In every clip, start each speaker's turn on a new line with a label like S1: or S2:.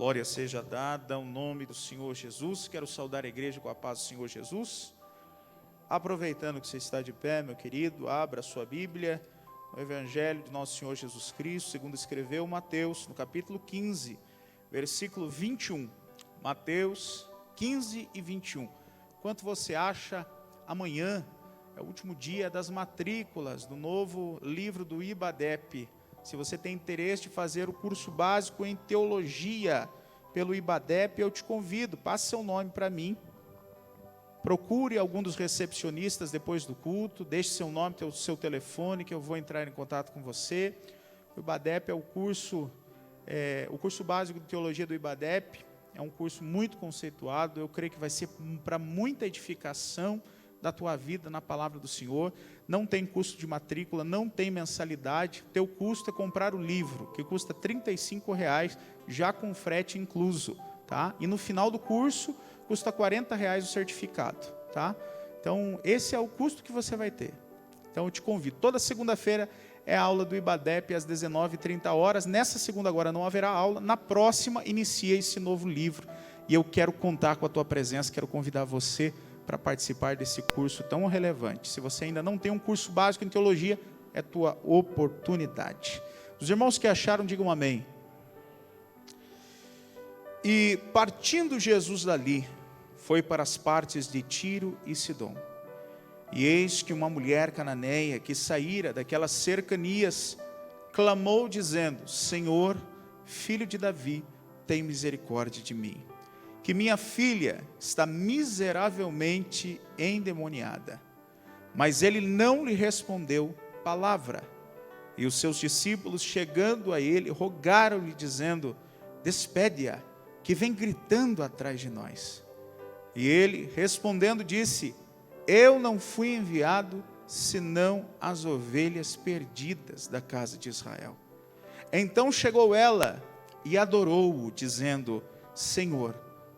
S1: Glória seja dada ao nome do Senhor Jesus. Quero saudar a igreja com a paz do Senhor Jesus. Aproveitando que você está de pé, meu querido, abra a sua Bíblia, o Evangelho de nosso Senhor Jesus Cristo, segundo escreveu Mateus, no capítulo 15, versículo 21. Mateus 15 e 21. Quanto você acha, amanhã é o último dia das matrículas do novo livro do IBADEP. Se você tem interesse de fazer o curso básico em teologia pelo IBADEP, eu te convido, passe seu nome para mim. Procure algum dos recepcionistas depois do culto, deixe seu nome, seu telefone, que eu vou entrar em contato com você. O IBADEP é o curso básico de teologia do IBADEP, é um curso muito conceituado, eu creio que vai ser para muita edificação da tua vida na palavra do Senhor. Não tem custo de matrícula, não tem mensalidade, teu custo é comprar o livro, que custa R$35, já com frete incluso, tá? E no final do curso, custa R$40 o certificado, tá? Então, esse é o custo que você vai ter. Então, eu te convido. Toda segunda-feira é a aula do IBADEP às 19h30. Nessa segunda agora não haverá aula. Na próxima, inicia esse novo livro. E eu quero contar com a tua presença, quero convidar você para participar desse curso tão relevante. Se você ainda não tem um curso básico em teologia, é tua oportunidade. Os irmãos que acharam, digam amém. E partindo Jesus dali, foi para as partes de Tiro e Sidom. E eis que uma mulher cananeia que saíra daquelas cercanias, clamou dizendo: Senhor, filho de Davi, tem misericórdia de mim, que minha filha está miseravelmente endemoniada. Mas ele não lhe respondeu palavra. E os seus discípulos, chegando a ele, rogaram-lhe dizendo: despede-a, que vem gritando atrás de nós. E ele, respondendo, disse: eu não fui enviado, senão as ovelhas perdidas da casa de Israel. Então chegou ela e adorou-o, dizendo: Senhor,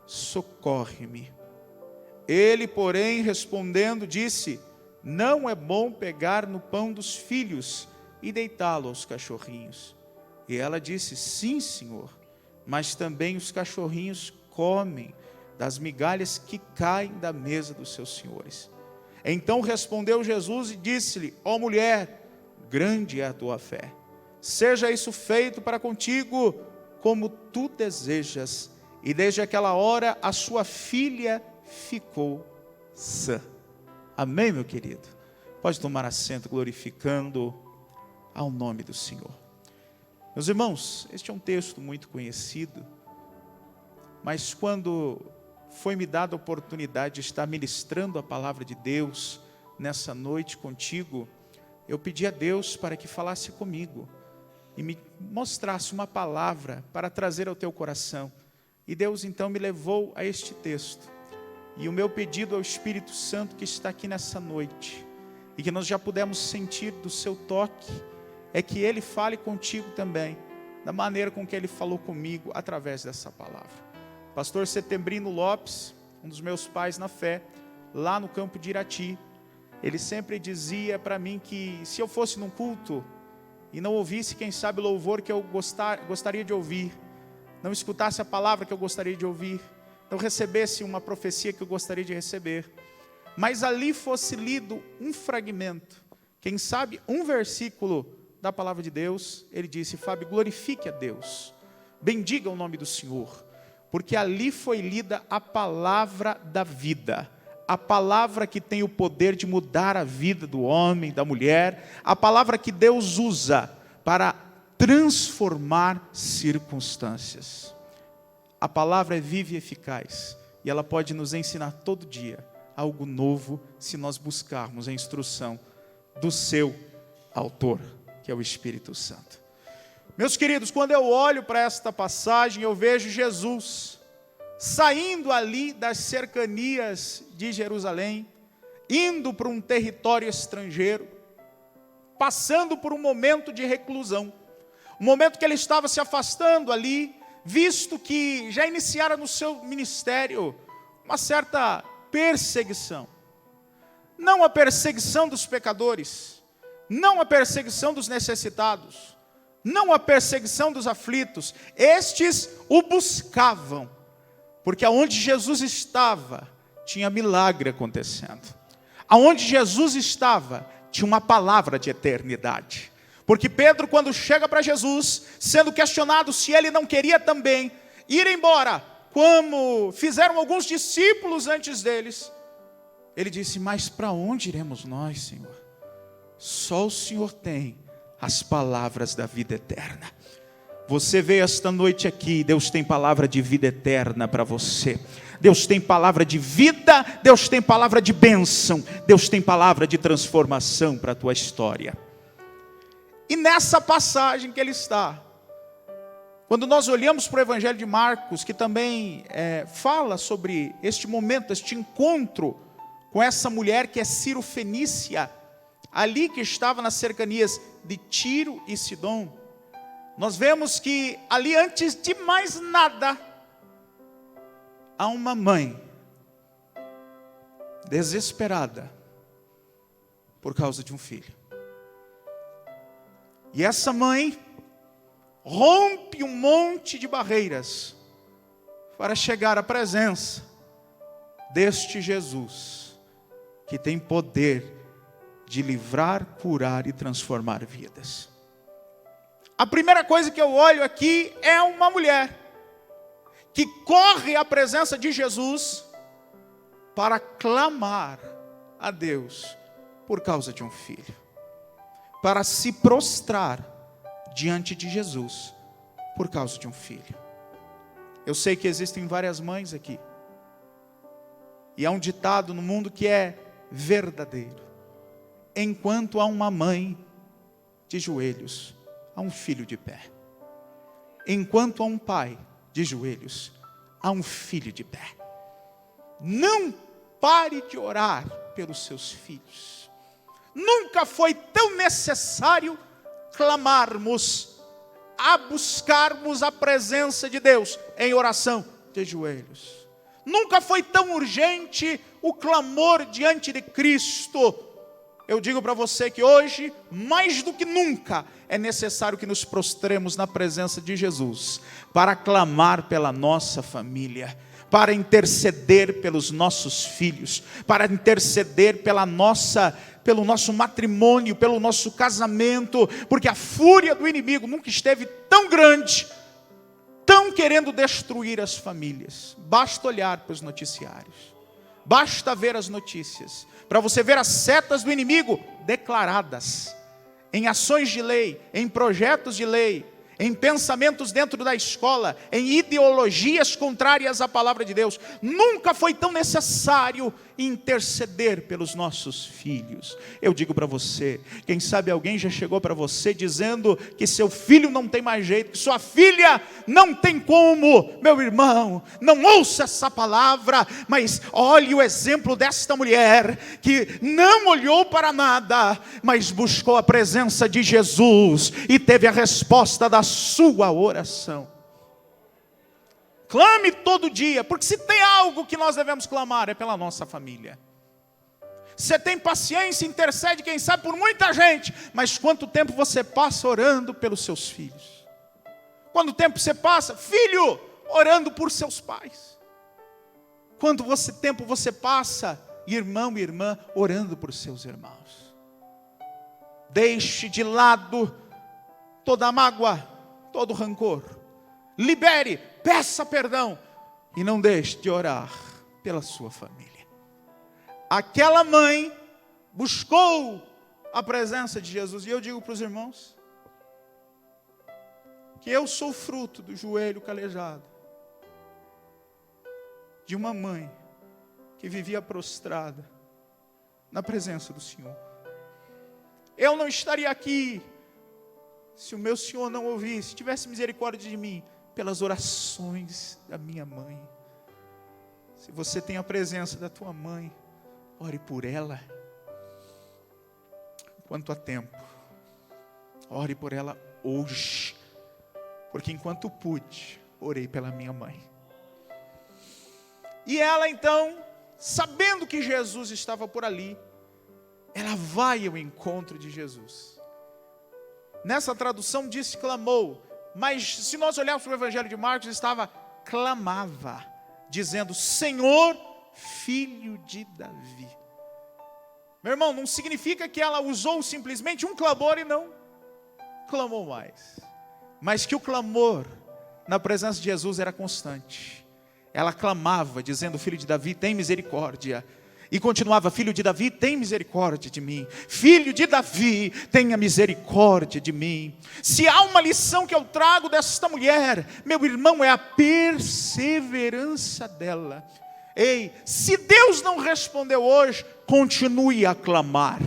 S1: socorre-me. Ele, porém, respondendo, disse: não é bom pegar no pão dos filhos e deitá-lo aos cachorrinhos. E ela disse: sim, Senhor, mas também os cachorrinhos comem das migalhas que caem da mesa dos seus senhores. Então respondeu Jesus e disse-lhe: ó mulher, grande é a tua fé, seja isso feito para contigo como tu desejas. E desde aquela hora a sua filha ficou sã. Amém, meu querido? Pode tomar assento, glorificando ao nome do Senhor. Meus irmãos, este é um texto muito conhecido, mas quando foi-me dada a oportunidade de estar ministrando a palavra de Deus nessa noite contigo, eu pedi a Deus para que falasse comigo e me mostrasse uma palavra para trazer ao teu coração. E Deus então me levou a este texto. E o meu pedido ao Espírito Santo que está aqui nessa noite, e que nós já pudemos sentir do seu toque, é que Ele fale contigo também, da maneira com que Ele falou comigo através dessa palavra. Pastor Setembrino Lopes, um dos meus pais na fé, lá no campo de Irati, ele sempre dizia para mim que se eu fosse num culto e não ouvisse, quem sabe, o louvor que eu gostaria de ouvir, não escutasse a palavra que eu gostaria de ouvir, não recebesse uma profecia que eu gostaria de receber, mas ali fosse lido um fragmento, quem sabe um versículo da palavra de Deus, ele disse: Fábio, glorifique a Deus, bendiga o nome do Senhor, porque ali foi lida a palavra da vida, a palavra que tem o poder de mudar a vida do homem, da mulher, a palavra que Deus usa para transformar circunstâncias. A palavra é viva e eficaz, e ela pode nos ensinar todo dia algo novo, se nós buscarmos a instrução do seu autor, que é o Espírito Santo. Meus queridos, quando eu olho para esta passagem, eu vejo Jesus saindo ali das cercanias de Jerusalém, indo para um território estrangeiro, passando por um momento de reclusão, um momento que ele estava se afastando ali, visto que já iniciara no seu ministério uma certa perseguição. Não a perseguição dos pecadores, não a perseguição dos necessitados, não a perseguição dos aflitos. Estes o buscavam, porque aonde Jesus estava, tinha milagre acontecendo. Aonde Jesus estava, tinha uma palavra de eternidade. Porque Pedro, quando chega para Jesus, sendo questionado se ele não queria também ir embora, como fizeram alguns discípulos antes deles, ele disse: mas para onde iremos nós, Senhor? Só o Senhor tem as palavras da vida eterna. Você veio esta noite aqui, Deus tem palavra de vida eterna para você. Deus tem palavra de vida, Deus tem palavra de bênção, Deus tem palavra de transformação para a tua história. E nessa passagem que ele está, quando nós olhamos para o Evangelho de Marcos, que também fala sobre este momento, este encontro com essa mulher que é Ciro-fenícia, ali que estava nas cercanias de Tiro e Sidom, nós vemos que ali, antes de mais nada, há uma mãe desesperada por causa de um filho. E essa mãe rompe um monte de barreiras para chegar à presença deste Jesus, que tem poder de livrar, curar e transformar vidas. A primeira coisa que eu olho aqui é uma mulher que corre à presença de Jesus para clamar a Deus por causa de um filho, para se prostrar diante de Jesus por causa de um filho. Eu sei que existem várias mães aqui, e há um ditado no mundo que é verdadeiro: enquanto há uma mãe de joelhos, há um filho de pé. Enquanto há um pai de joelhos, há um filho de pé. Não pare de orar pelos seus filhos. Nunca foi tão necessário clamarmos, a buscarmos a presença de Deus em oração de joelhos. Nunca foi tão urgente o clamor diante de Cristo. Eu digo para você que hoje, mais do que nunca, é necessário que nos prostremos na presença de Jesus, para clamar pela nossa família, para interceder pelos nossos filhos, para interceder pelo nosso matrimônio, pelo nosso casamento, porque a fúria do inimigo nunca esteve tão grande, tão querendo destruir as famílias. Basta olhar para os noticiários, basta ver as notícias, para você ver as setas do inimigo declaradas, em ações de lei, em projetos de lei, em pensamentos dentro da escola, em ideologias contrárias à palavra de Deus. Nunca foi tão necessário interceder pelos nossos filhos. Eu digo para você, quem sabe alguém já chegou para você dizendo que seu filho não tem mais jeito, que sua filha não tem como. Meu irmão, não ouça essa palavra, mas olhe o exemplo desta mulher, que não olhou para nada, mas buscou a presença de Jesus, e teve a resposta da sua oração. Clame todo dia, porque se tem algo que nós devemos clamar, é pela nossa família. Você tem paciência, intercede, quem sabe, por muita gente, mas quanto tempo você passa orando pelos seus filhos? Quanto tempo você passa, filho, orando por seus pais? Quanto tempo você passa, irmão e irmã, orando por seus irmãos? Deixe de lado toda a mágoa, todo o rancor. Libere, peça perdão e não deixe de orar pela sua família. Aquela mãe buscou a presença de Jesus, e eu digo para os irmãos que eu sou fruto do joelho calejado de uma mãe que vivia prostrada na presença do Senhor. Eu não estaria aqui se o meu Senhor não ouvisse, tivesse misericórdia de mim, pelas orações da minha mãe. Se você tem a presença da tua mãe, ore por ela, enquanto há tempo. Ore por ela hoje, porque enquanto pude, orei pela minha mãe. E ela então, sabendo que Jesus estava por ali, ela vai ao encontro de Jesus. Nessa tradução diz clamou, mas se nós olharmos para o Evangelho de Marcos, estava clamava, dizendo: Senhor, filho de Davi. Meu irmão, não significa que ela usou simplesmente um clamor e não clamou mais, mas que o clamor na presença de Jesus era constante. Ela clamava, dizendo: Filho de Davi, tem misericórdia. E continuava: Filho de Davi, tem misericórdia de mim. Filho de Davi, tenha misericórdia de mim. Se há uma lição que eu trago desta mulher, meu irmão, é a perseverança dela. Ei, se Deus não respondeu hoje, continue a clamar,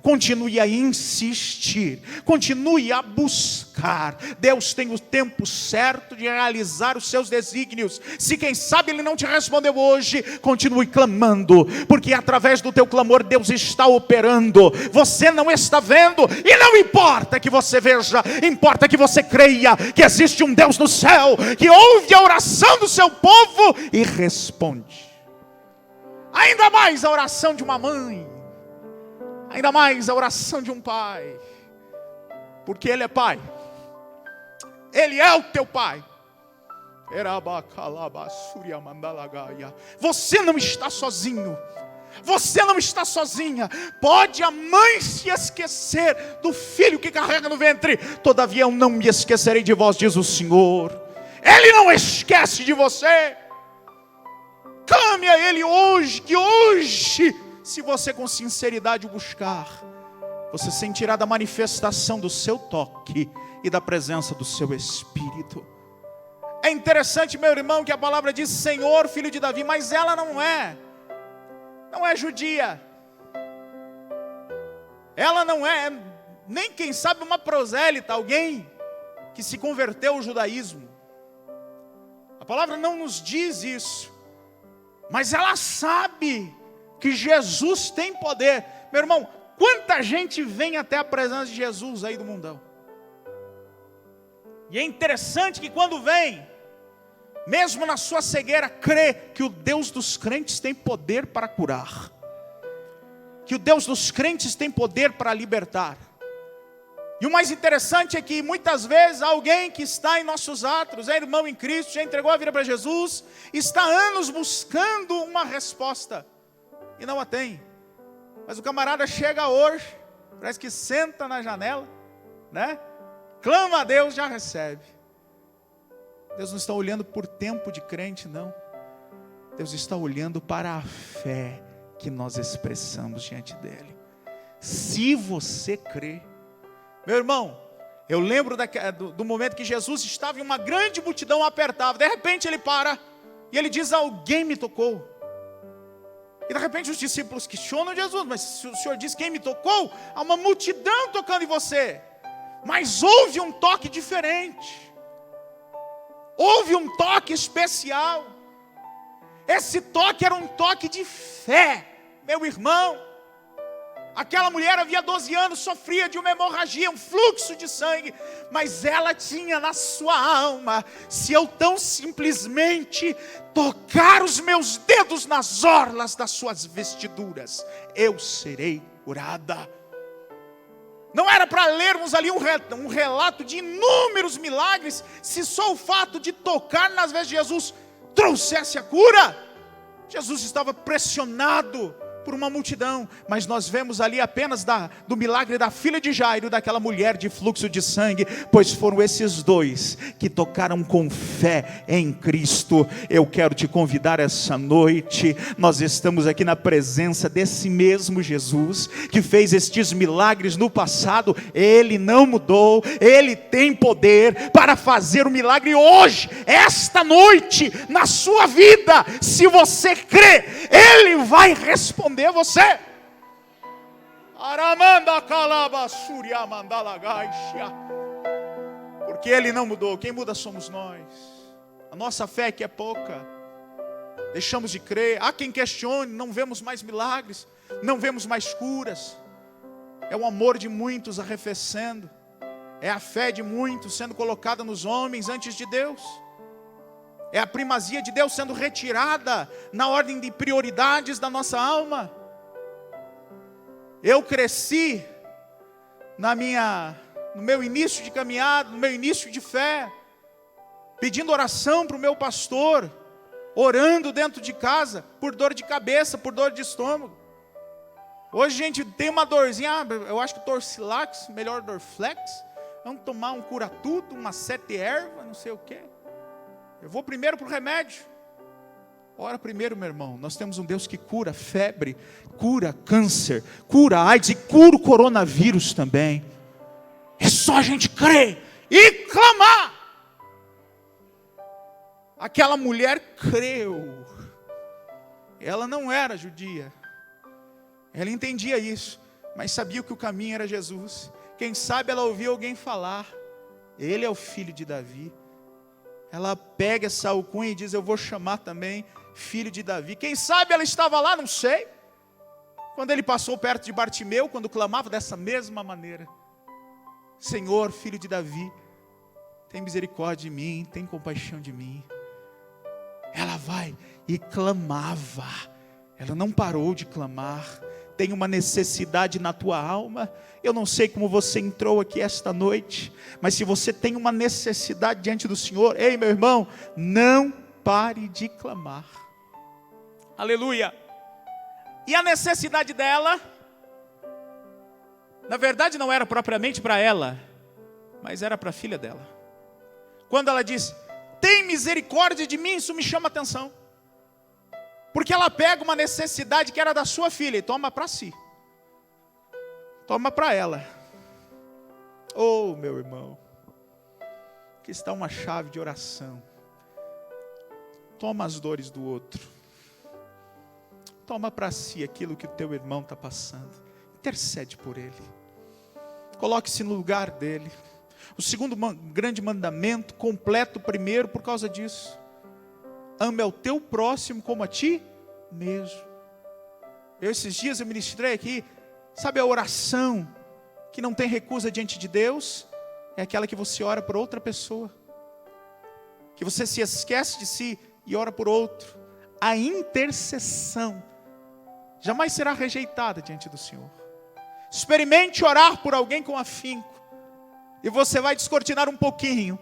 S1: continue a insistir, continue a buscar. Deus tem o tempo certo de realizar os seus desígnios. Se quem sabe Ele não te respondeu hoje, continue clamando, porque através do teu clamor Deus está operando. Você não está vendo, e não importa que você veja, importa que você creia que existe um Deus no céu, que ouve a oração do seu povo e responde. Ainda mais a oração de uma mãe, ainda mais a oração de um pai, porque Ele é Pai, Ele é o teu Pai. Você não está sozinho, você não está sozinha. Pode a mãe se esquecer do filho que carrega no ventre, todavia eu não me esquecerei de vós, diz o Senhor. Ele não esquece de você. Clame a Ele hoje, que hoje, se você com sinceridade o buscar, você sentirá da manifestação do seu toque e da presença do seu Espírito. É interessante, meu irmão, que a palavra diz Senhor, filho de Davi, mas ela não é judia. Ela não é, nem quem sabe uma prosélita, alguém que se converteu ao judaísmo. A palavra não nos diz isso. Mas ela sabe que Jesus tem poder. Meu irmão, quanta gente vem até a presença de Jesus aí do mundão. E é interessante que quando vem, mesmo na sua cegueira, crê que o Deus dos crentes tem poder para curar. Que o Deus dos crentes tem poder para libertar. E o mais interessante é que muitas vezes alguém que está em nossos atos, é irmão em Cristo, já entregou a vida para Jesus, está há anos buscando uma resposta e não a tem. Mas o camarada chega hoje, parece que senta na janela, né? Clama a Deus, já recebe. Deus não está olhando por tempo de crente, não. Deus está olhando para a fé que nós expressamos diante dEle. Se você crê. Meu irmão, eu lembro do momento que Jesus estava em uma grande multidão apertada. De repente Ele para e Ele diz: alguém me tocou. E de repente os discípulos questionam Jesus: mas se o Senhor diz quem me tocou, há uma multidão tocando em você. Mas houve um toque diferente. Houve um toque especial. Esse toque era um toque de fé, meu irmão. Aquela mulher havia 12 anos, sofria de uma hemorragia, um fluxo de sangue, mas ela tinha na sua alma: se eu tão simplesmente tocar os meus dedos nas orlas das suas vestiduras, eu serei curada. Não era para lermos ali um relato de inúmeros milagres, se só o fato de tocar nas vestes de Jesus trouxesse a cura. Jesus estava pressionado por uma multidão, mas nós vemos ali apenas do milagre da filha de Jairo, daquela mulher de fluxo de sangue, pois foram esses dois que tocaram com fé em Cristo. Eu quero te convidar essa noite, nós estamos aqui na presença desse mesmo Jesus, que fez estes milagres no passado. Ele não mudou, Ele tem poder para fazer o milagre hoje, esta noite, na sua vida. Se você crê, Ele vai responder você. Porque Ele não mudou, quem muda somos nós. A nossa fé que é pouca, deixamos de crer. Há quem questione: não vemos mais milagres, não vemos mais curas. É o amor de muitos arrefecendo, é a fé de muitos sendo colocada nos homens antes de Deus. É a primazia de Deus sendo retirada na ordem de prioridades da nossa alma. Eu cresci na minha no meu início de caminhada, no meu início de fé, pedindo oração para o meu pastor, orando dentro de casa, por dor de cabeça, por dor de estômago. Hoje a gente tem uma dorzinha, eu acho que Torcilax, melhor Dorflex, vamos tomar um cura-tudo, uma 7 ervas, não sei o quê. Eu vou primeiro para o remédio. Ora primeiro, meu irmão, nós temos um Deus que cura febre, cura câncer, cura AIDS e cura o coronavírus também. É só a gente crer e clamar. Aquela mulher creu. Ela não era judia. Ela entendia isso, mas sabia que o caminho era Jesus. Quem sabe ela ouviu alguém falar, ele é o filho de Davi. Ela pega essa alcunha e diz, eu vou chamar também filho de Davi. Quem sabe ela estava lá, não sei. Quando ele passou perto de Bartimeu, quando clamava dessa mesma maneira. Senhor, filho de Davi, tem misericórdia de mim, tem compaixão de mim. Ela vai e clamava. Ela não parou de clamar. Tem uma necessidade na tua alma. Eu não sei como você entrou aqui esta noite, mas se você tem uma necessidade diante do Senhor, ei meu irmão, não pare de clamar. Aleluia. E a necessidade dela, na verdade não era propriamente para ela, mas era para a filha dela. Quando ela diz, tem misericórdia de mim, isso me chama a atenção. Porque ela pega uma necessidade que era da sua filha e toma para si. Toma para ela. Oh, meu irmão. Aqui está uma chave de oração. Toma as dores do outro. Toma para si aquilo que o teu irmão está passando. Intercede por ele. Coloque-se no lugar dele. O segundo grande mandamento, completa o primeiro por causa disso. Ame ao teu próximo como a ti mesmo. Esses dias eu ministrei aqui, sabe a oração que não tem recusa diante de Deus? É aquela que você ora por outra pessoa. Que você se esquece de si e ora por outro. A intercessão jamais será rejeitada diante do Senhor. Experimente orar por alguém com afinco. E você vai descortinar um pouquinho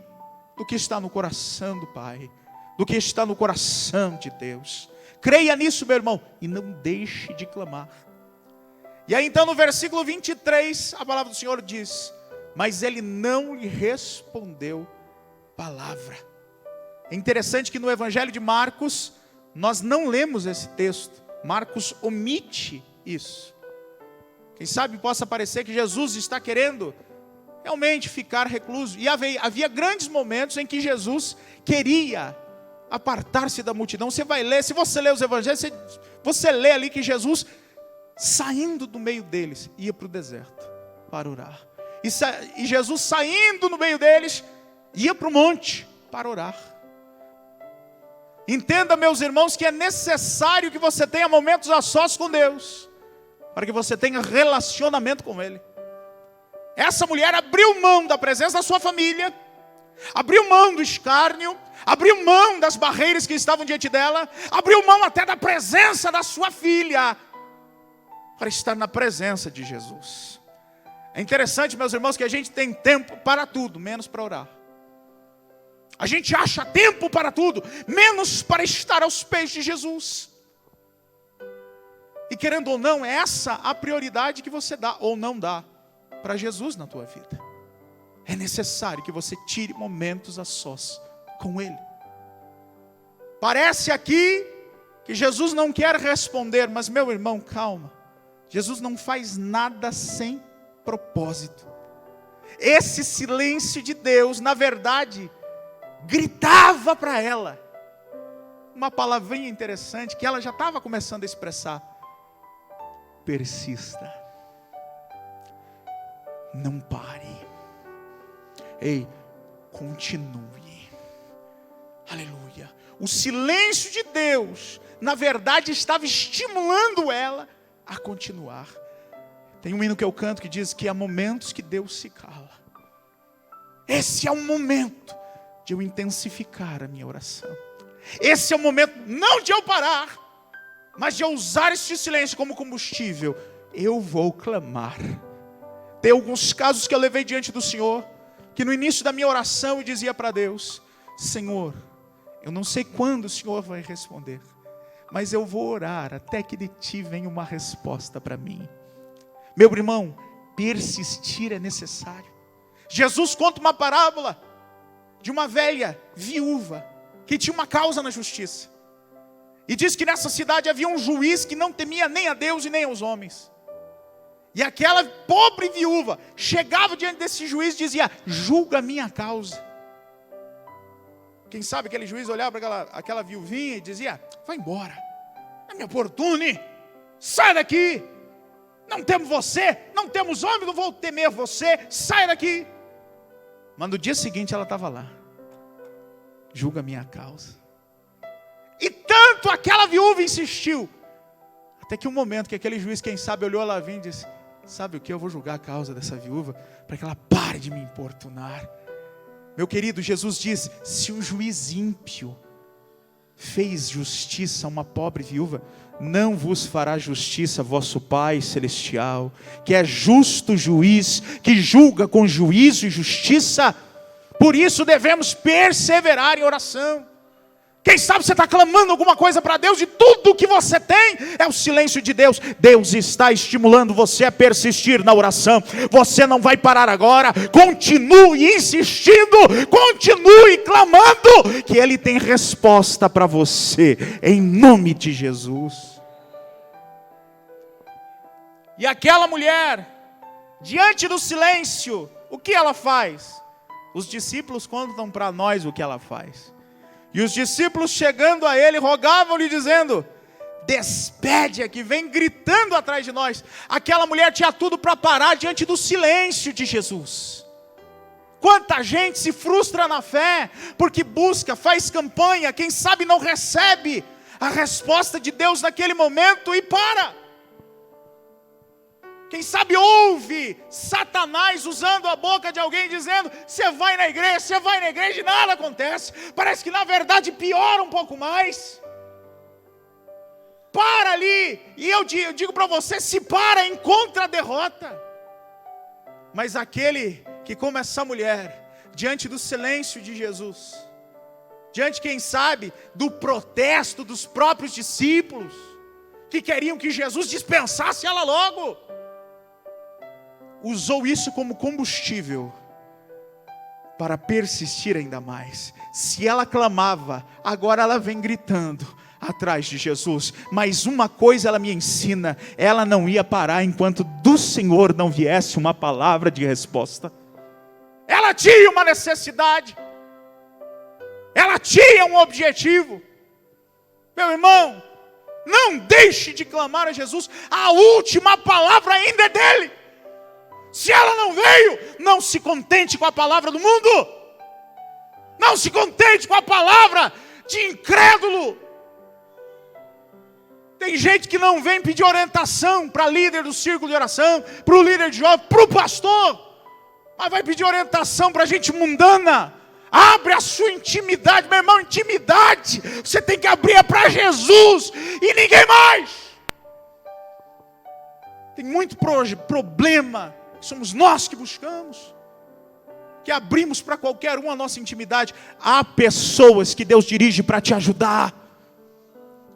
S1: do que está no coração do Pai. Do que está no coração de Deus. Creia nisso, meu irmão, e não deixe de clamar. E aí então no versículo 23, a palavra do Senhor diz, mas ele não lhe respondeu palavra. É interessante que no Evangelho de Marcos, nós não lemos esse texto. Marcos omite isso. Quem sabe possa parecer que Jesus está querendo realmente ficar recluso. E havia grandes momentos em que Jesus queria apartar-se da multidão. Você vai ler, se você ler os evangelhos, você lê ali que Jesus, saindo do meio deles, ia para o deserto para orar. E Jesus saindo no meio deles, ia para o monte para orar. Entenda, meus irmãos, que é necessário que você tenha momentos a sós com Deus, para que você tenha relacionamento com Ele. Essa mulher abriu mão da presença da sua família, abriu mão do escárnio, abriu mão das barreiras que estavam diante dela, abriu mão até da presença da sua filha, para estar na presença de Jesus. É interessante, meus irmãos, que a gente tem tempo para tudo, menos para orar. A gente acha tempo para tudo, menos para estar aos pés de Jesus. E querendo ou não, é essa a prioridade que você dá ou não dá para Jesus na tua vida. É necessário que você tire momentos a sós com Ele. Parece aqui que Jesus não quer responder, mas meu irmão, calma. Jesus não faz nada sem propósito. Esse silêncio de Deus, na verdade, gritava para ela uma palavrinha interessante que ela já estava começando a expressar. Persista. Não pare. Ei, continue. Aleluia. O silêncio de Deus, na verdade, estava estimulando ela a continuar. Tem um hino que eu canto que diz que há momentos que Deus se cala. Esse é um momento de eu intensificar a minha oração. Esse é o momento, não de eu parar, mas de eu usar este silêncio como combustível. Eu vou clamar. Tem alguns casos que eu levei diante do Senhor, que no início da minha oração eu dizia para Deus: Senhor, eu não sei quando o Senhor vai responder, mas eu vou orar até que de Ti venha uma resposta para mim. Meu irmão, persistir é necessário. Jesus conta uma parábola de uma velha viúva que tinha uma causa na justiça. E diz que nessa cidade havia um juiz que não temia nem a Deus e nem aos homens. E aquela pobre viúva chegava diante desse juiz e dizia: julga a minha causa. Quem sabe aquele juiz olhava para aquela viuvinha e dizia: vai embora, não me importune, sai daqui. Não temos você, não temos homem, não vou temer você, sai daqui. Mas no dia seguinte ela estava lá: julga a minha causa. E tanto aquela viúva insistiu, até que um momento que aquele juiz, quem sabe, olhou ela vir e disse: sabe o que, eu vou julgar a causa dessa viúva, para que ela pare de me importunar. Meu querido, Jesus diz: se um juiz ímpio fez justiça a uma pobre viúva, não vos fará justiça vosso Pai Celestial, que é justo juiz, que julga com juízo e justiça. Por isso devemos perseverar em oração. Quem sabe você está clamando alguma coisa para Deus e tudo que você tem é o silêncio de Deus. Deus está estimulando você a persistir na oração. Você não vai parar agora. Continue insistindo, continue clamando, que Ele tem resposta para você, em nome de Jesus. E aquela mulher, diante do silêncio, o que ela faz? Os discípulos contam para nós o que ela faz. E os discípulos, chegando a ele, rogavam-lhe dizendo: despede aqui, vem gritando atrás de nós. Aquela mulher tinha tudo para parar diante do silêncio de Jesus. Quanta gente se frustra na fé, porque busca, faz campanha, quem sabe não recebe a resposta de Deus naquele momento e para. Quem sabe ouve Satanás usando a boca de alguém dizendo: você vai na igreja e nada acontece. Parece que na verdade piora um pouco mais. Para ali, e eu digo para você: se para, encontra a derrota. Mas aquele que, como essa mulher, diante do silêncio de Jesus, diante, quem sabe, do protesto dos próprios discípulos, que queriam que Jesus dispensasse ela logo, usou isso como combustível para persistir ainda mais. Se ela clamava, agora ela vem gritando atrás de Jesus. Mas uma coisa ela me ensina: ela não ia parar enquanto do Senhor não viesse uma palavra de resposta. Ela tinha uma necessidade, ela tinha um objetivo. Meu irmão, não deixe de clamar a Jesus. A última palavra ainda é dele. Se ela não veio, não se contente com a palavra do mundo. Não se contente com a palavra de incrédulo. Tem gente que não vem pedir orientação para líder do círculo de oração, para o líder de jovem, para o pastor, mas vai pedir orientação para gente mundana. Abre a sua intimidade, meu irmão. Intimidade você tem que abrir para Jesus e ninguém mais. Tem muito problema. Somos nós que buscamos, que abrimos para qualquer um a nossa intimidade. Há pessoas que Deus dirige para te ajudar.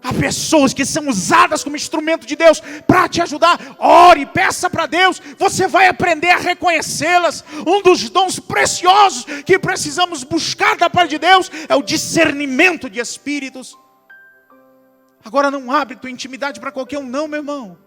S1: Há pessoas que são usadas como instrumento de Deus para te ajudar. Ore, peça para Deus. Você vai aprender a reconhecê-las. Um dos dons preciosos que precisamos buscar da parte de Deus é o discernimento de espíritos. Agora não abre tua intimidade para qualquer um não, meu irmão.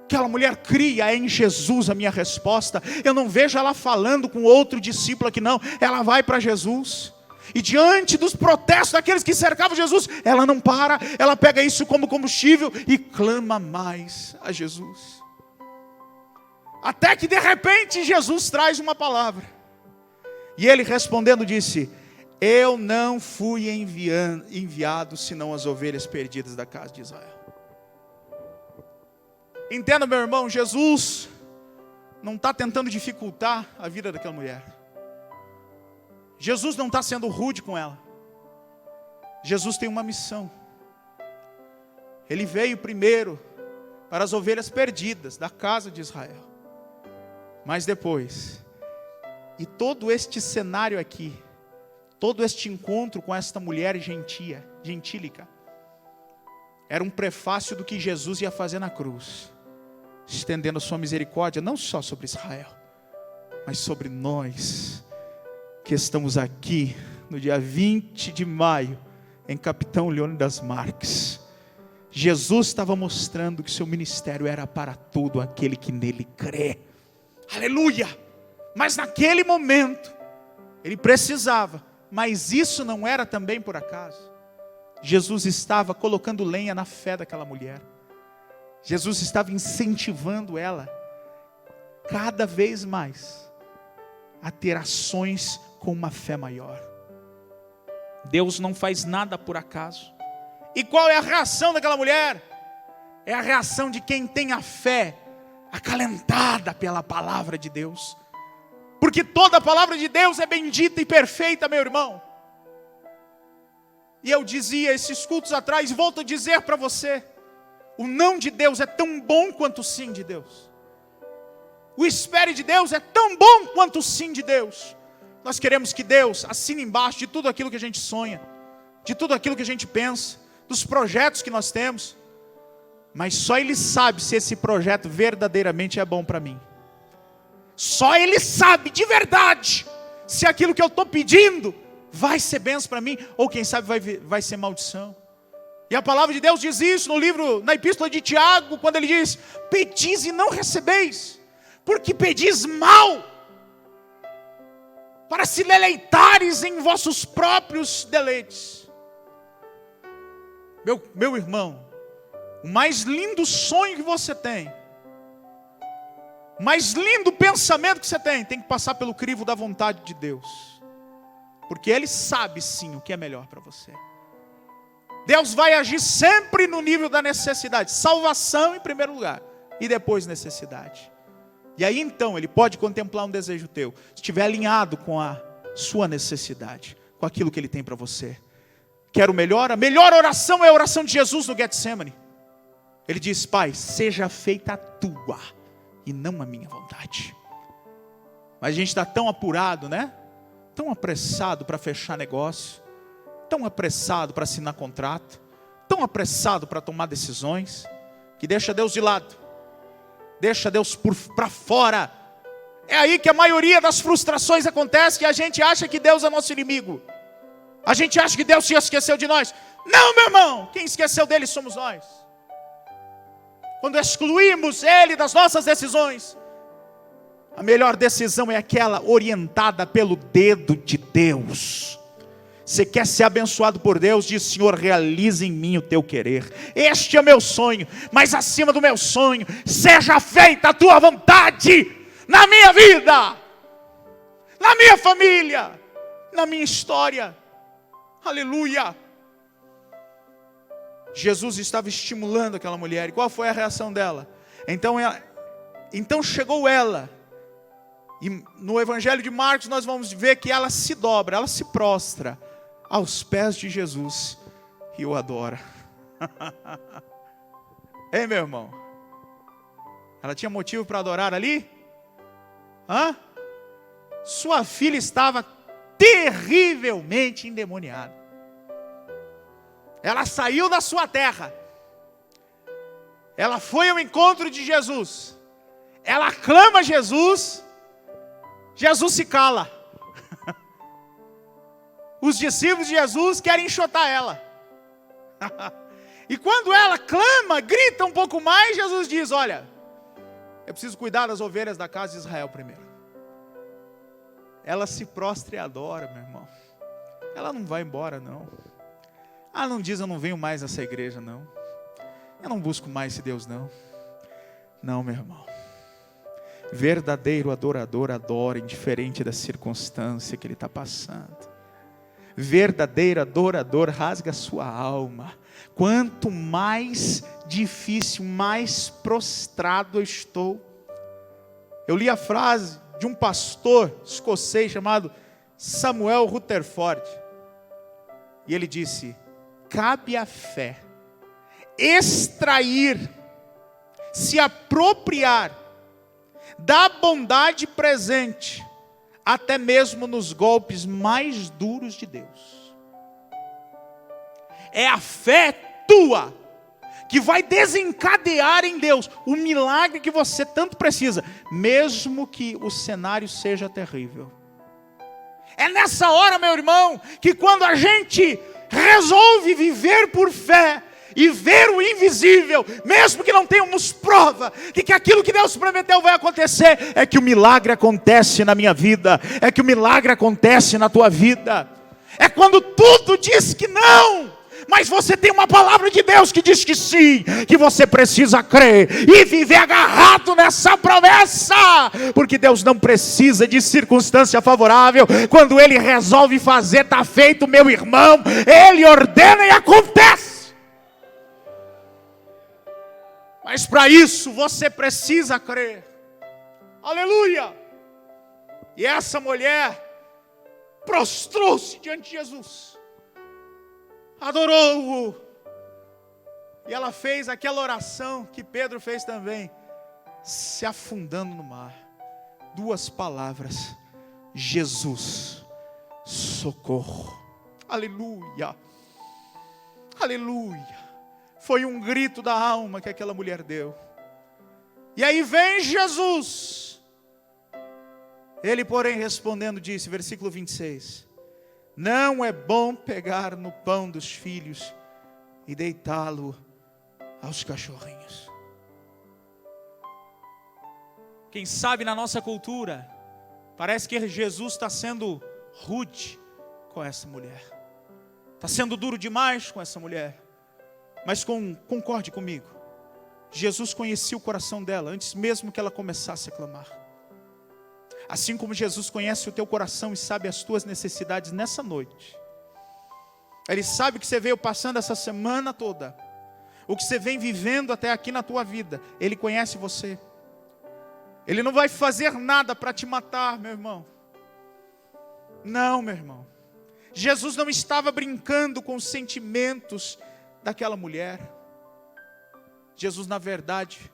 S1: Aquela mulher cria: é em Jesus a minha resposta. Eu não vejo ela falando com outro discípulo aqui não. Ela vai para Jesus. E diante dos protestos daqueles que cercavam Jesus, ela não para. Ela pega isso como combustível e clama mais a Jesus. Até que de repente Jesus traz uma palavra. E ele respondendo disse: eu não fui enviado senão as ovelhas perdidas da casa de Israel. Entenda, meu irmão, Jesus não está tentando dificultar a vida daquela mulher. Jesus não está sendo rude com ela. Jesus tem uma missão. Ele veio primeiro para as ovelhas perdidas da casa de Israel. Mas depois, e todo este cenário aqui, todo este encontro com esta mulher gentílica, era um prefácio do que Jesus ia fazer na cruz, estendendo a sua misericórdia, não só sobre Israel, mas sobre nós, que estamos aqui, no dia 20 de maio, em Capitão Leônidas Marques. Jesus estava mostrando que seu ministério era para todo aquele que nele crê. Aleluia! Mas naquele momento, ele precisava, mas isso não era também por acaso. Jesus estava colocando lenha na fé daquela mulher. Jesus estava incentivando ela, cada vez mais, a ter ações com uma fé maior. Deus não faz nada por acaso. E qual é a reação daquela mulher? É a reação de quem tem a fé acalentada pela palavra de Deus. Porque toda a palavra de Deus é bendita e perfeita, meu irmão. E eu dizia esses cultos atrás, e volto a dizer para você, o não de Deus é tão bom quanto o sim de Deus. O espere de Deus é tão bom quanto o sim de Deus. Nós queremos que Deus assine embaixo de tudo aquilo que a gente sonha, de tudo aquilo que a gente pensa, dos projetos que nós temos. Mas só Ele sabe se esse projeto verdadeiramente é bom para mim. Só Ele sabe de verdade se aquilo que eu estou pedindo vai ser bênção para mim, ou quem sabe vai ser maldição. E a palavra de Deus diz isso na epístola de Tiago, quando ele diz: pedis e não recebeis, porque pedis mal, para se deleitares em vossos próprios deleites. Meu irmão, o mais lindo sonho que você tem, o mais lindo pensamento que você tem que passar pelo crivo da vontade de Deus. Porque Ele sabe sim o que é melhor para você. Deus vai agir sempre no nível da necessidade. Salvação em primeiro lugar, e depois necessidade. E aí então Ele pode contemplar um desejo teu, se estiver alinhado com a sua necessidade, com aquilo que Ele tem para você. Quero o melhor? A melhor oração é a oração de Jesus no Getsemane. Ele diz: Pai, seja feita a tua e não a minha vontade. Mas a gente está tão apurado, né? Tão apressado para fechar negócio, tão apressado para assinar contrato, tão apressado para tomar decisões, que deixa Deus de lado, deixa Deus para fora. É aí que a maioria das frustrações acontece, que a gente acha que Deus é nosso inimigo, a gente acha que Deus se esqueceu de nós. Não, meu irmão, quem esqueceu dele somos nós. Quando excluímos Ele das nossas decisões, a melhor decisão é aquela orientada pelo dedo de Deus. Você quer ser abençoado por Deus? Diz: Senhor, realize em mim o teu querer. Este é meu sonho, mas acima do meu sonho, seja feita a tua vontade, na minha vida, na minha família, na minha história. Aleluia. Jesus estava estimulando aquela mulher. E qual foi a reação dela? Então chegou ela. E no Evangelho de Marcos nós vamos ver que ela se dobra, ela se prostra aos pés de Jesus e o adora. Ei, meu irmão, ela tinha motivo para adorar ali? Sua filha estava terrivelmente endemoniada. Ela saiu da sua terra, ela foi ao encontro de Jesus, ela clama a Jesus. Jesus se cala. Os discípulos de Jesus querem enxotar ela. E quando ela clama, grita um pouco mais, Jesus diz: olha, eu preciso cuidar das ovelhas da casa de Israel primeiro. Ela se prostra e adora, meu irmão. Ela não vai embora, não. Ela não diz: eu não venho mais nessa igreja, não. Eu não busco mais esse Deus, não. Não, meu irmão. Verdadeiro adorador adora indiferente da circunstância que ele está passando. Verdadeiro adorador rasga a sua alma. Quanto mais difícil, mais prostrado eu estou. Eu li a frase de um pastor escocês chamado Samuel Rutherford. E ele disse: cabe à fé extrair, se apropriar dá bondade presente, até mesmo nos golpes mais duros de Deus. É a fé tua que vai desencadear em Deus o milagre que você tanto precisa, mesmo que o cenário seja terrível. É nessa hora, meu irmão, que quando a gente resolve viver por fé e ver o invisível, mesmo que não tenhamos prova de que aquilo que Deus prometeu vai acontecer, é que o milagre acontece na minha vida, é que o milagre acontece na tua vida. É quando tudo diz que não, mas você tem uma palavra de Deus que diz que sim, que você precisa crer e viver agarrado nessa promessa, porque Deus não precisa de circunstância favorável. Quando Ele resolve fazer, está feito, meu irmão. Ele ordena e acontece. Mas para isso você precisa crer. Aleluia! E essa mulher prostrou-se diante de Jesus, adorou-o, e ela fez aquela oração que Pedro fez também, se afundando no mar. 2 palavras: Jesus, socorro. Aleluia, aleluia. Foi um grito da alma que aquela mulher deu. E aí vem Jesus. Ele, porém, respondendo, disse, versículo 26, não é bom pegar no pão dos filhos e deitá-lo aos cachorrinhos. Quem sabe na nossa cultura, parece que Jesus está sendo rude com essa mulher, está sendo duro demais com essa mulher. Mas concorde comigo, Jesus conhecia o coração dela antes mesmo que ela começasse a clamar. Assim como Jesus conhece o teu coração e sabe as tuas necessidades nessa noite. Ele sabe o que você veio passando essa semana toda, o que você vem vivendo até aqui na tua vida. Ele conhece você. Ele não vai fazer nada para te matar, meu irmão. Não, meu irmão. Jesus não estava brincando com os sentimentos daquela mulher. Jesus, na verdade,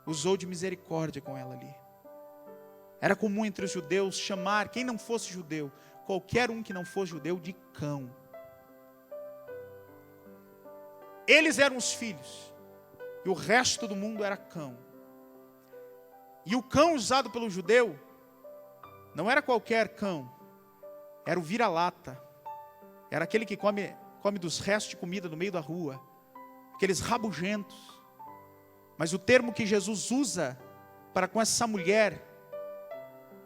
S1: usou de misericórdia com ela ali. Era comum entre os judeus chamar quem não fosse judeu, qualquer um que não fosse judeu, de cão. Eles eram os filhos, e o resto do mundo era cão. E o cão usado pelo judeu não era qualquer cão, era o vira-lata. Era aquele que come dos restos de comida no meio da rua, aqueles rabugentos. Mas o termo que Jesus usa para com essa mulher,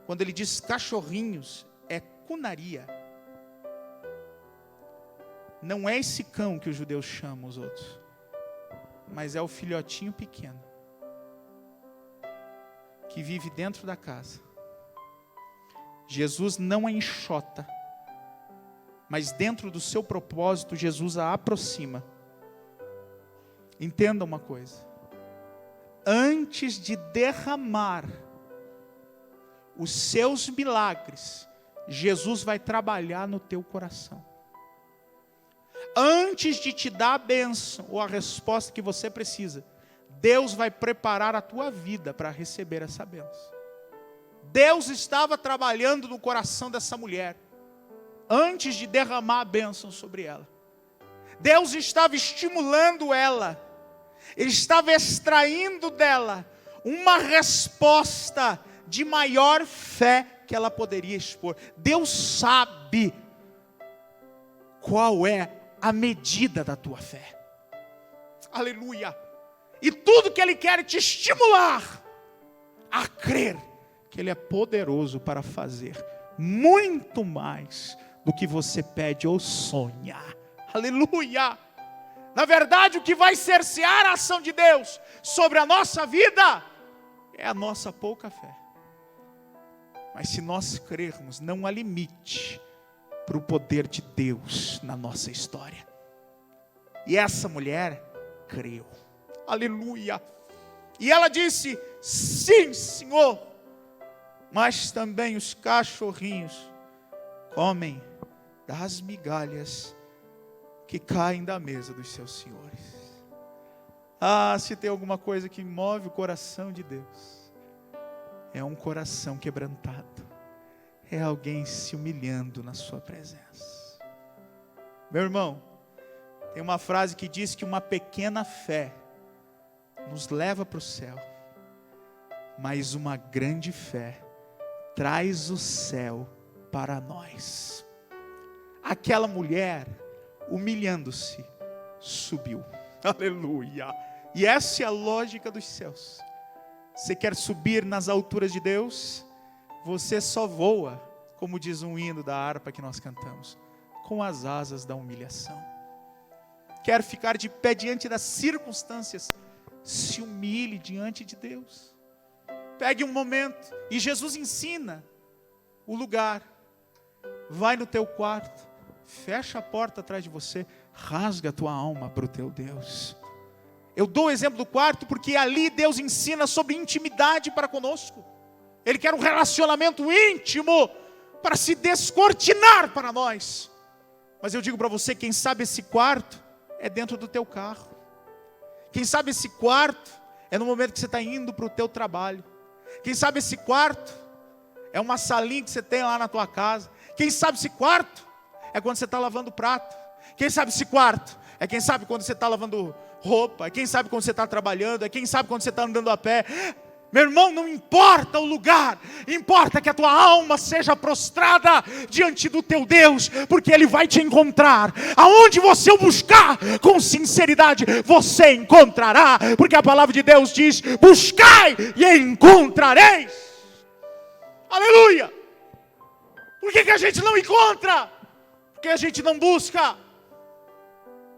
S1: quando ele diz cachorrinhos, é cunaria. Não é esse cão que os judeus chamam os outros, mas é o filhotinho pequeno, que vive dentro da casa. Jesus não a enxota, mas dentro do seu propósito, Jesus a aproxima. Entenda uma coisa: antes de derramar os seus milagres, Jesus vai trabalhar no teu coração. Antes de te dar a bênção ou a resposta que você precisa, Deus vai preparar a tua vida para receber essa bênção. Deus estava trabalhando no coração dessa mulher antes de derramar a bênção sobre ela. Deus estava estimulando ela, Ele estava extraindo dela uma resposta de maior fé que ela poderia expor. Deus sabe qual é a medida da tua fé. Aleluia. E tudo que Ele quer é te estimular a crer que Ele é poderoso para fazer muito mais do que você pede ou sonha. Aleluia. Na verdade, o que vai cercear a ação de Deus sobre a nossa vida é a nossa pouca fé. Mas se nós crermos, não há limite para o poder de Deus na nossa história. E essa mulher creu. Aleluia. E ela disse: sim, Senhor. Mas também os cachorrinhos comem das migalhas que caem da mesa dos seus senhores. Ah, se tem alguma coisa que move o coração de Deus, é um coração quebrantado, é alguém se humilhando na sua presença. Meu irmão, tem uma frase que diz que uma pequena fé nos leva para o céu, mas uma grande fé traz o céu para nós. Aquela mulher, humilhando-se, subiu. Aleluia! E essa é a lógica dos céus. Você quer subir nas alturas de Deus? Você só voa, como diz um hino da harpa que nós cantamos, com as asas da humilhação. Quer ficar de pé diante das circunstâncias? Se humilhe diante de Deus. Pegue um momento, e Jesus ensina o lugar. Vai no teu quarto, fecha a porta atrás de você, rasga a tua alma para o teu Deus. Eu dou o exemplo do quarto porque ali Deus ensina sobre intimidade para conosco. Ele quer um relacionamento íntimo para se descortinar para nós. Mas eu digo para você, quem sabe esse quarto é dentro do teu carro. Quem sabe esse quarto é no momento que você está indo para o teu trabalho. Quem sabe esse quarto é uma salinha que você tem lá na tua casa. Quem sabe esse quarto é quando você está lavando prato. Quem sabe esse quarto é quem sabe quando você está lavando roupa. É quem sabe quando você está trabalhando. É quem sabe quando você está andando a pé. Meu irmão, não importa o lugar, importa que a tua alma seja prostrada diante do teu Deus, porque Ele vai te encontrar. Aonde você o buscar com sinceridade, você encontrará, porque a palavra de Deus diz: buscai e encontrareis. Aleluia! Por que a gente não encontra? Porque a gente não busca.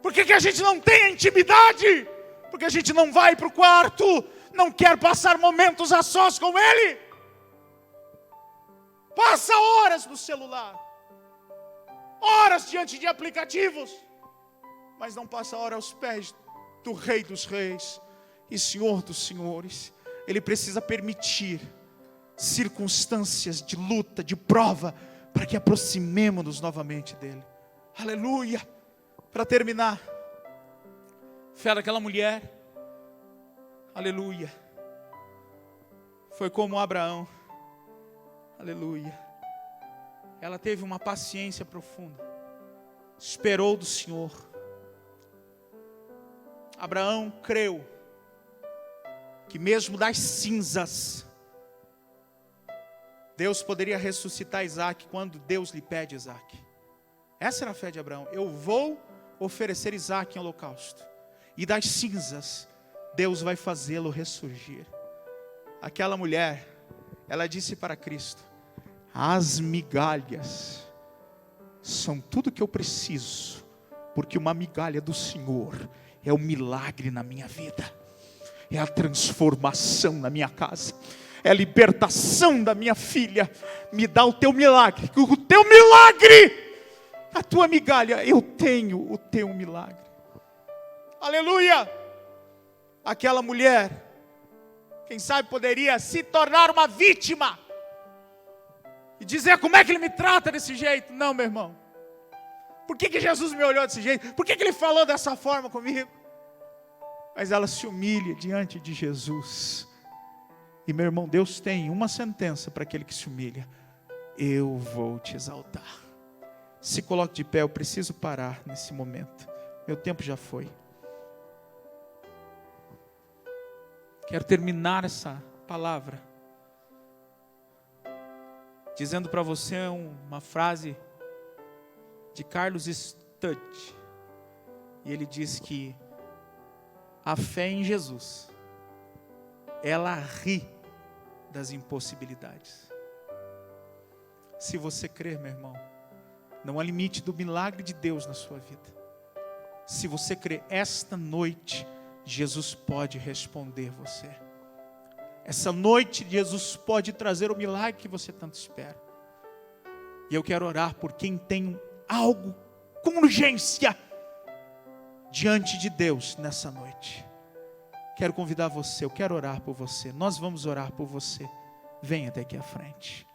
S1: Por que a gente não tem intimidade? Porque a gente não vai para o quarto, não quer passar momentos a sós com Ele. Passa horas no celular, horas diante de aplicativos, mas não passa hora aos pés do Rei dos Reis e Senhor dos Senhores. Ele precisa permitir circunstâncias de luta, de prova, para que aproximemos-nos novamente dEle. Aleluia! Para terminar, fé daquela mulher, aleluia, foi como Abraão, aleluia, ela teve uma paciência profunda, esperou do Senhor. Abraão creu que mesmo das cinzas, Deus poderia ressuscitar Isaac quando Deus lhe pede Isaac. Essa era a fé de Abraão. Eu vou oferecer Isaac em holocausto, e das cinzas Deus vai fazê-lo ressurgir. Aquela mulher, ela disse para Cristo: as migalhas são tudo que eu preciso, porque uma migalha do Senhor é o milagre na minha vida, é a transformação na minha casa, é a libertação da minha filha. Me dá o teu milagre, o teu milagre, a tua migalha, eu tenho o teu milagre. Aleluia! Aquela mulher, quem sabe poderia se tornar uma vítima e dizer: como é que Ele me trata desse jeito? Não, meu irmão. Por que Jesus me olhou desse jeito? Por que Ele falou dessa forma comigo? Mas ela se humilha diante de Jesus. E meu irmão, Deus tem uma sentença para aquele que se humilha: eu vou te exaltar. Se coloque de pé, eu preciso parar nesse momento. Meu tempo já foi. Quero terminar essa palavra dizendo para você uma frase de Carlos Studd. E ele diz que a fé em Jesus, ela ri das impossibilidades. Se você crer, meu irmão, não há limite do milagre de Deus na sua vida. Se você crer, esta noite Jesus pode responder você. Essa noite Jesus pode trazer o milagre que você tanto espera. E eu quero orar por quem tem algo com urgência diante de Deus nessa noite. Quero convidar você, eu quero orar por você. Nós vamos orar por você. Venha até aqui à frente.